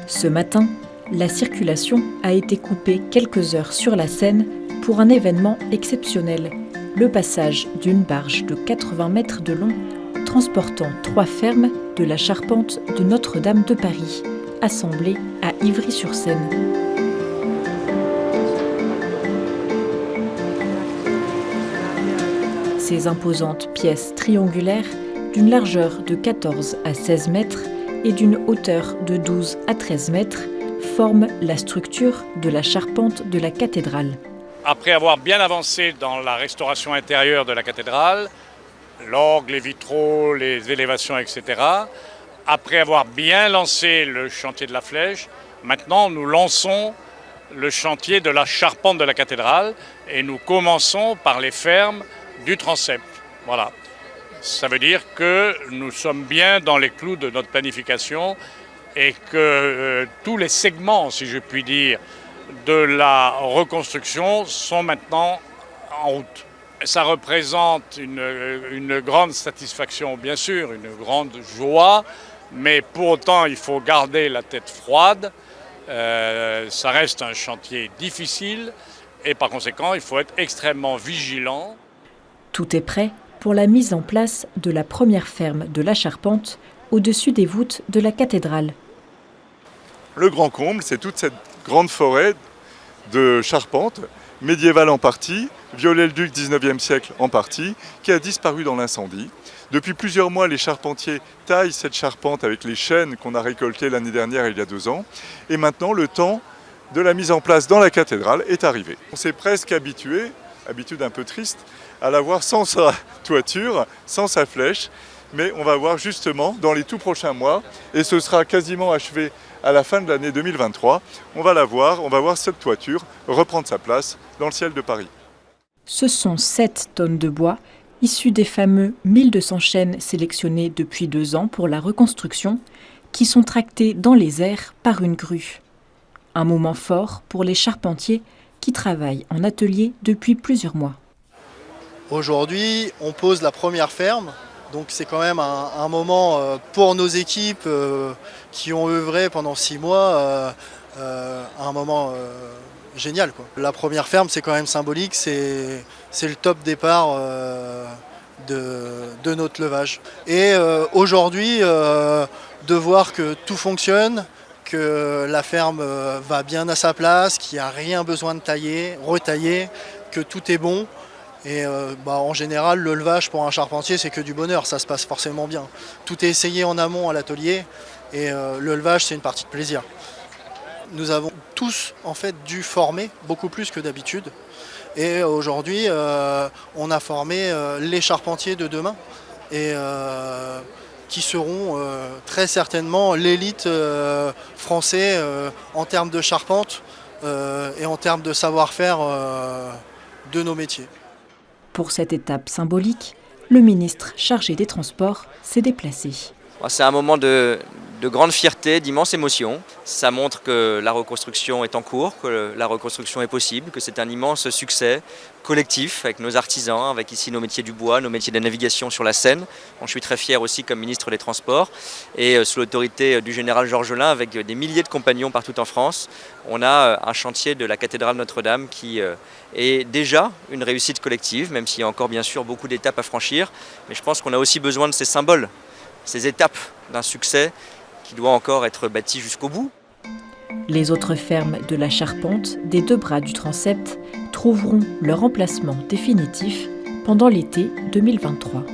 Ce matin, la circulation a été coupée quelques heures sur la Seine pour un événement exceptionnel, le passage d'une barge de 80 mètres de long transportant 3 fermes de la charpente de Notre-Dame de Paris, assemblées à Ivry-sur-Seine. Ces imposantes pièces triangulaires, d'une largeur de 14 à 16 mètres et d'une hauteur de 12 à 13 mètres, forment la structure de la charpente de la cathédrale. Après avoir bien avancé dans la restauration intérieure de la cathédrale, l'orgue, les vitraux, les élévations, etc., après avoir bien lancé le chantier de la flèche, maintenant nous lançons le chantier de la charpente de la cathédrale et nous commençons par les fermes du transept. Voilà. Ça veut dire que nous sommes bien dans les clous de notre planification et que tous les segments, si je puis dire, de la reconstruction sont maintenant en route. Ça représente une grande satisfaction, bien sûr, une grande joie, mais pour autant, il faut garder la tête froide. Ça reste un chantier difficile et par conséquent, il faut être extrêmement vigilant. Tout est prêt pour la mise en place de la première ferme de la charpente au-dessus des voûtes de la cathédrale. Le grand comble, c'est toute cette grande forêt de charpente, médiévale en partie, Viollet-le-Duc 19e siècle en partie, qui a disparu dans l'incendie. Depuis plusieurs mois, les charpentiers taillent cette charpente avec les chênes qu'on a récoltés l'année dernière, il y a 2 ans. Et maintenant, le temps de la mise en place dans la cathédrale est arrivé. On s'est presque habitué, habitude un peu triste, à la voir sans sa toiture, sans sa flèche. Mais on va voir justement dans les tout prochains mois, et ce sera quasiment achevé à la fin de l'année 2023, on va voir cette toiture reprendre sa place dans le ciel de Paris. Ce sont 7 tonnes de bois, issus des fameux 1200 chênes sélectionnés depuis 2 ans pour la reconstruction, qui sont tractés dans les airs par une grue. Un moment fort pour les charpentiers qui travaillent en atelier depuis plusieurs mois. Aujourd'hui, on pose la première ferme. Donc c'est quand même un moment pour nos équipes qui ont œuvré pendant 6 mois, un moment génial, quoi. La première ferme, c'est quand même symbolique, c'est le top départ de notre levage. Et aujourd'hui, de voir que tout fonctionne, que la ferme va bien à sa place, qu'il n'y a rien besoin de tailler, retailler, que tout est bon. Et en général, le levage pour un charpentier, c'est que du bonheur, ça se passe forcément bien. Tout est essayé en amont à l'atelier et le levage, c'est une partie de plaisir. Nous avons tous en fait dû former beaucoup plus que d'habitude. Et aujourd'hui, on a formé les charpentiers de demain et qui seront très certainement l'élite français en termes de charpente et en termes de savoir-faire de nos métiers. Pour cette étape symbolique, le ministre chargé des Transports s'est déplacé. C'est un moment de grande fierté, d'immense émotion. Ça montre que la reconstruction est en cours, que la reconstruction est possible, que c'est un immense succès collectif avec nos artisans, avec ici nos métiers du bois, nos métiers de la navigation sur la Seine. Je suis très fier aussi comme ministre des Transports et sous l'autorité du général Georges Lain avec des milliers de compagnons partout en France. On a un chantier de la cathédrale Notre-Dame qui est déjà une réussite collective, même s'il y a encore bien sûr beaucoup d'étapes à franchir. Mais je pense qu'on a aussi besoin de ces symboles, ces étapes d'un succès qui doit encore être bâti jusqu'au bout. Les autres fermes de la charpente des 2 bras du transept trouveront leur emplacement définitif pendant l'été 2023.